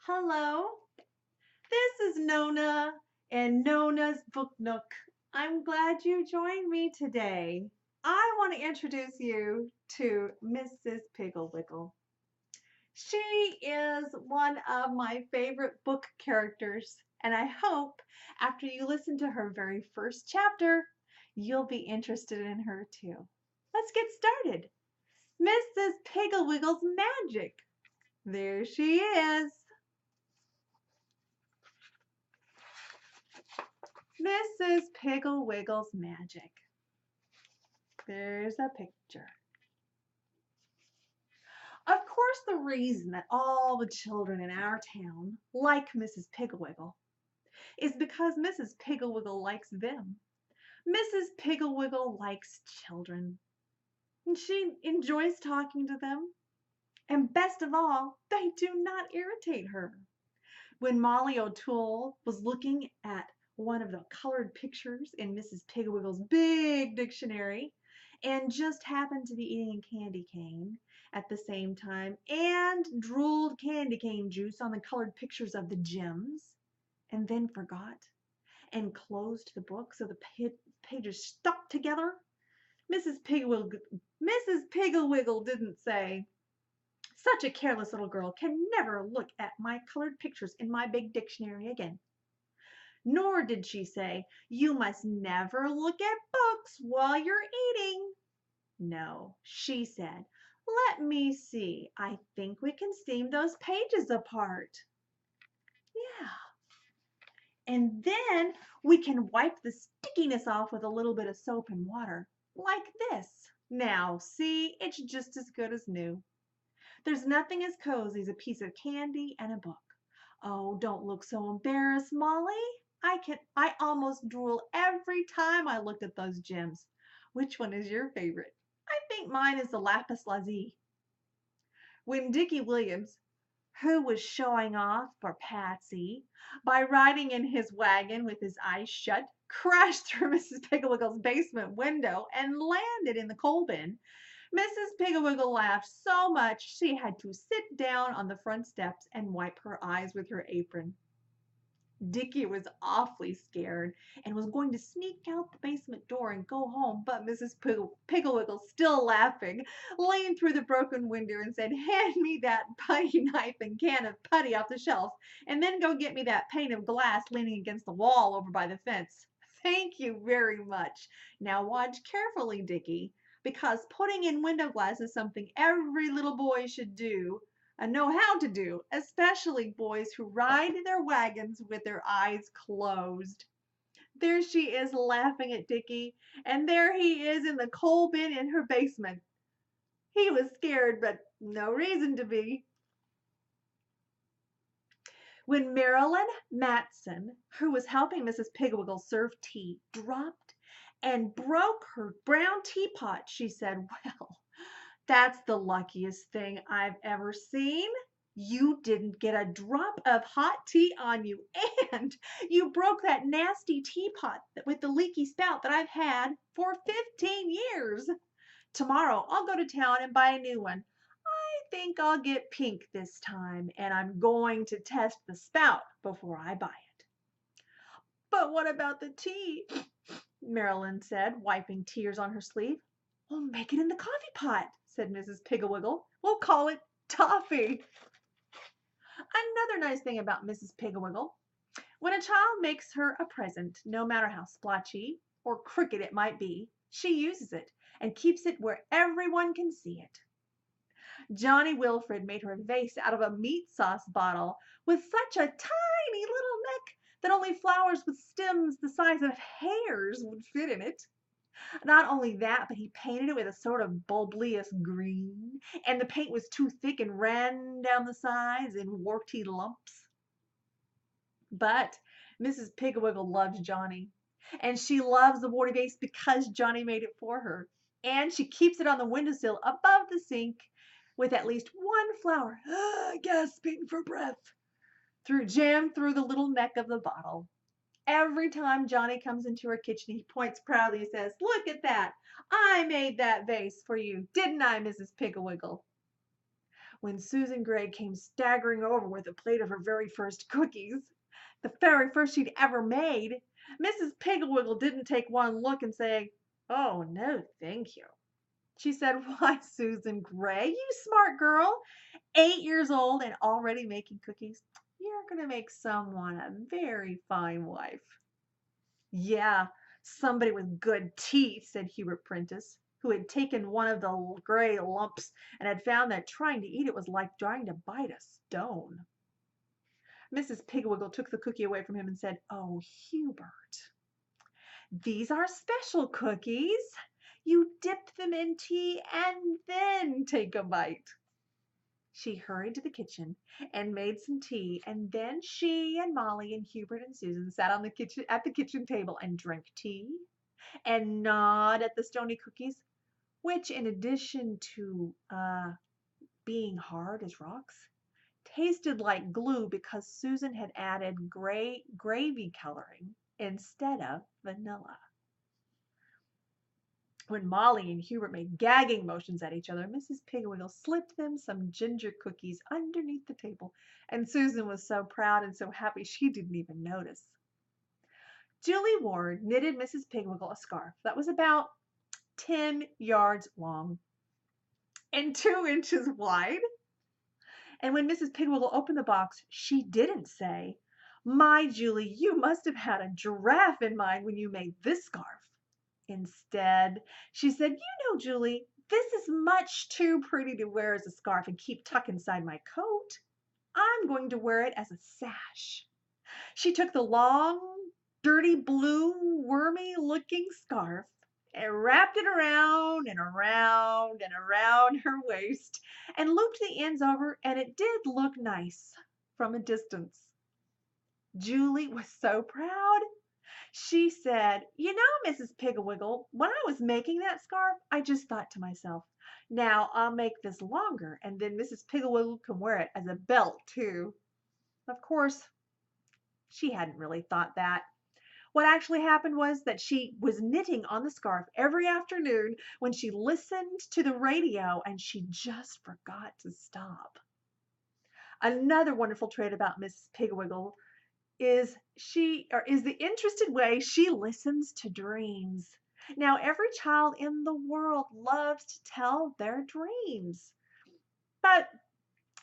Hello, this is Nona and Nona's Book Nook. I'm glad you joined me today. I want to introduce you to Mrs. Piggle Wiggle. She is one of my favorite book characters, and I hope after you listen to her very first chapter, you'll be interested in her too. Let's get started. Mrs. Piggle Wiggle's Magic. There she is. Mrs. Piggle Wiggle's Magic. There's a picture. Of course, the reason that all the children in our town like Mrs. Piggle Wiggle is because Mrs. Piggle Wiggle likes them. Mrs. Piggle Wiggle likes children, and she enjoys talking to them. And best of all, they do not irritate her. When Molly O'Toole was looking at one of the colored pictures in Mrs. Piggle Wiggle's big dictionary and just happened to be eating a candy cane at the same time and drooled candy cane juice on the colored pictures of the gems and then forgot and closed the book so the pages stuck together, Mrs. Piggle Wiggle didn't say, "Such a careless little girl can never look at my colored pictures in my big dictionary again." Nor did she say, "You must never look at books while you're eating." No, she said, "Let me see. I think we can seam those pages apart. Yeah. And then we can wipe the stickiness off with a little bit of soap and water, like this. Now, see, it's just as good as new. There's nothing as cozy as a piece of candy and a book. Oh, don't look so embarrassed, Molly. I almost drool every time I looked at those gems. Which one is your favorite? I think mine is the lapis lazuli." When Dickie Williams, who was showing off for Patsy by riding in his wagon with his eyes shut, crashed through Mrs. Pigglewiggle's basement window and landed in the coal bin, Mrs. Piggle laughed so much she had to sit down on the front steps and wipe her eyes with her apron. Dickie was awfully scared and was going to sneak out the basement door and go home, but Mrs. Piggle, still laughing, leaned through the broken window and said, "Hand me that putty knife and can of putty off the shelf, and then go get me that pane of glass leaning against the wall over by the fence. Thank you very much. Now watch carefully, Dickie, because putting in window glass is something every little boy should do and know how to do, especially boys who ride their wagons with their eyes closed." There she is laughing at Dickie, and there he is in the coal bin in her basement. He was scared, but no reason to be. When Marilyn Matson, who was helping Mrs. Pigwiggle serve tea, dropped and broke her brown teapot, she said, "Well, that's the luckiest thing I've ever seen. You didn't get a drop of hot tea on you, and you broke that nasty teapot with the leaky spout that I've had for 15 years. Tomorrow I'll go to town and buy a new one. I think I'll get pink this time, and I'm going to test the spout before I buy it." "But what about the tea?" Marilyn said, wiping tears on her sleeve. "We'll make it in the coffee pot," said Mrs. Piggle. "We'll call it toffee." Another nice thing about Mrs. Piggle, when a child makes her a present, no matter how splotchy or crooked it might be, she uses it and keeps it where everyone can see it. Johnny Wilfred made her a vase out of a meat sauce bottle with such a tiny little neck that only flowers with stems the size of hairs would fit in it. Not only that, but he painted it with a sort of bulbous green, and the paint was too thick and ran down the sides in warty lumps. But Mrs. Piggle loves Johnny, and she loves the water vase because Johnny made it for her. And she keeps it on the windowsill above the sink with at least one flower, gasping for breath, jammed through the little neck of the bottle. Every time Johnny comes into her kitchen, he points proudly and says, "Look at that. I made that vase for you. Didn't I, Mrs. Piggle?" when Susan Gray came staggering over with a plate of her very first cookies, the very first she'd ever made, Mrs. Piggle Wiggle didn't take one look and say, "Oh, no, thank you." She said, "Why, Susan Gray, you smart girl, 8 years old and already making cookies. You're going to make someone a very fine wife." "Yeah, somebody with good teeth," said Hubert Prentice, who had taken one of the gray lumps and had found that trying to eat it was like trying to bite a stone. Mrs. Pigwiggle took the cookie away from him and said, "Oh, Hubert, these are special cookies. You dip them in tea and then take a bite." She hurried to the kitchen and made some tea, and then she and Molly and Hubert and Susan sat on the kitchen table and drank tea and gnawed at the stony cookies, which, in addition to being hard as rocks, tasted like glue because Susan had added gravy coloring instead of vanilla. When Molly and Hubert made gagging motions at each other, Mrs. Pigwiggle slipped them some ginger cookies underneath the table, and Susan was so proud and so happy she didn't even notice. Julie Ward knitted Mrs. Pigwiggle a scarf that was about 10 yards long and 2 inches wide. And when Mrs. Pigwiggle opened the box, she didn't say, "My, Julie, you must have had a giraffe in mind when you made this scarf." Instead, she said, "You know, Julie, this is much too pretty to wear as a scarf and keep tucked inside my coat. I'm going to wear it as a sash." She took the long, dirty blue, wormy-looking scarf and wrapped it around and around and around her waist and looped the ends over, and it did look nice from a distance. Julie was so proud. She said, "You know, Mrs. Pigwiggle, when I was making that scarf, I just thought to myself, now I'll make this longer, and then Mrs. Pigwiggle can wear it as a belt, too." Of course, she hadn't really thought that. What actually happened was that she was knitting on the scarf every afternoon when she listened to the radio, and she just forgot to stop. Another wonderful trait about Mrs. Pigwiggle is the interested way she listens to dreams. Now, every child in the world loves to tell their dreams, but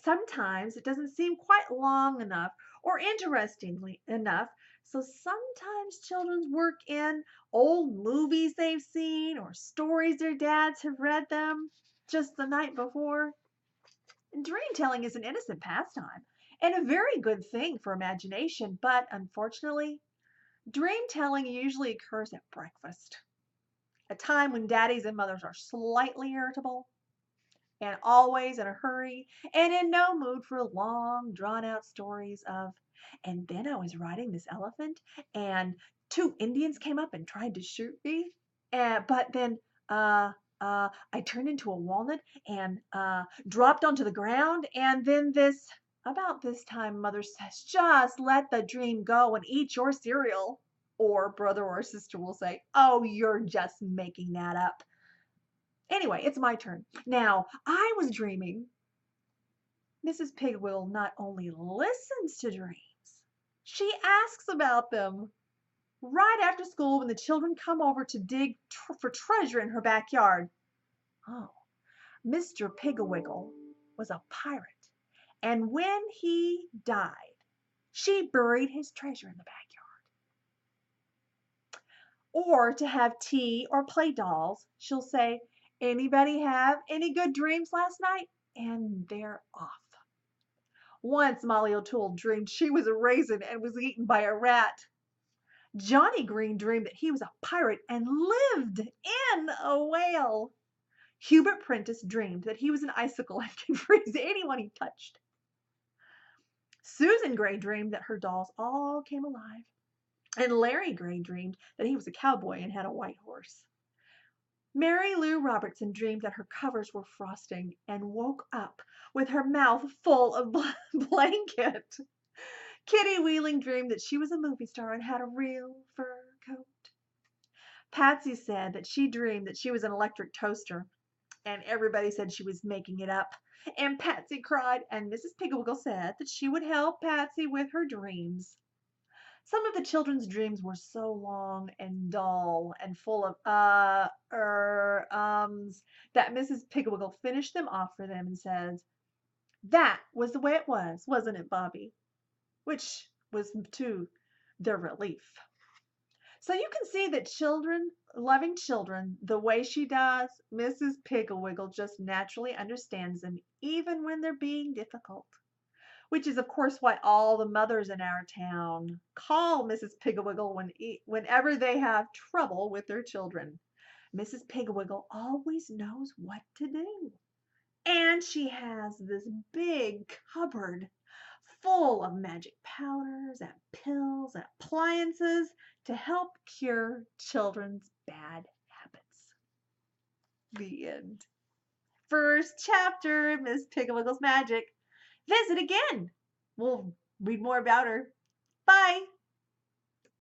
sometimes it doesn't seem quite long enough or interestingly enough. So sometimes children work in old movies they've seen or stories their dads have read them just the night before. And dream telling is an innocent pastime and a very good thing for imagination, but unfortunately, dream telling usually occurs at breakfast, a time when daddies and mothers are slightly irritable and always in a hurry and in no mood for long, drawn-out stories of, "And then I was riding this elephant, and 2 Indians came up and tried to shoot me, but then I turned into a walnut and dropped onto the ground, and then this." About this time, mother says, "Just let the dream go and eat your cereal." Or brother or sister will say, "Oh, you're just making that up." Anyway, it's my turn. Now, I was dreaming. Mrs. Pigwiggle not only listens to dreams, she asks about them. Right after school, when the children come over to dig for treasure in her backyard. Oh, Mr. Piggle was a pirate, and when he died, she buried his treasure in the backyard. Or to have tea or play dolls, she'll say, "Anybody have any good dreams last night?" And they're off. Once Molly O'Toole dreamed she was a raisin and was eaten by a rat. Johnny Green dreamed that he was a pirate and lived in a whale. Hubert Prentice dreamed that he was an icicle and could freeze anyone he touched. Susan Gray dreamed that her dolls all came alive. And Larry Gray dreamed that he was a cowboy and had a white horse. Mary Lou Robertson dreamed that her covers were frosting and woke up with her mouth full of blanket. Kitty Wheeling dreamed that she was a movie star and had a real fur coat. Patsy said that she dreamed that she was an electric toaster, and everybody said she was making it up. And Patsy cried, and Mrs. Piggle said that she would help Patsy with her dreams. Some of the children's dreams were so long and dull and full of ums that Mrs. Piggle finished them off for them and said, "That was the way it was, wasn't it, Bobby?" Which was to their relief. So you can see that loving children the way she does, Mrs. Piggle just naturally understands them even when they're being difficult. Which is, of course, why all the mothers in our town call Mrs. Piggle whenever they have trouble with their children. Mrs. Piggle always knows what to do. And she has this big cupboard full of magic powders and pills and appliances to help cure children's bad habits. The end. First chapter, Miss Piggle's Magic. Visit again. We'll read more about her. Bye.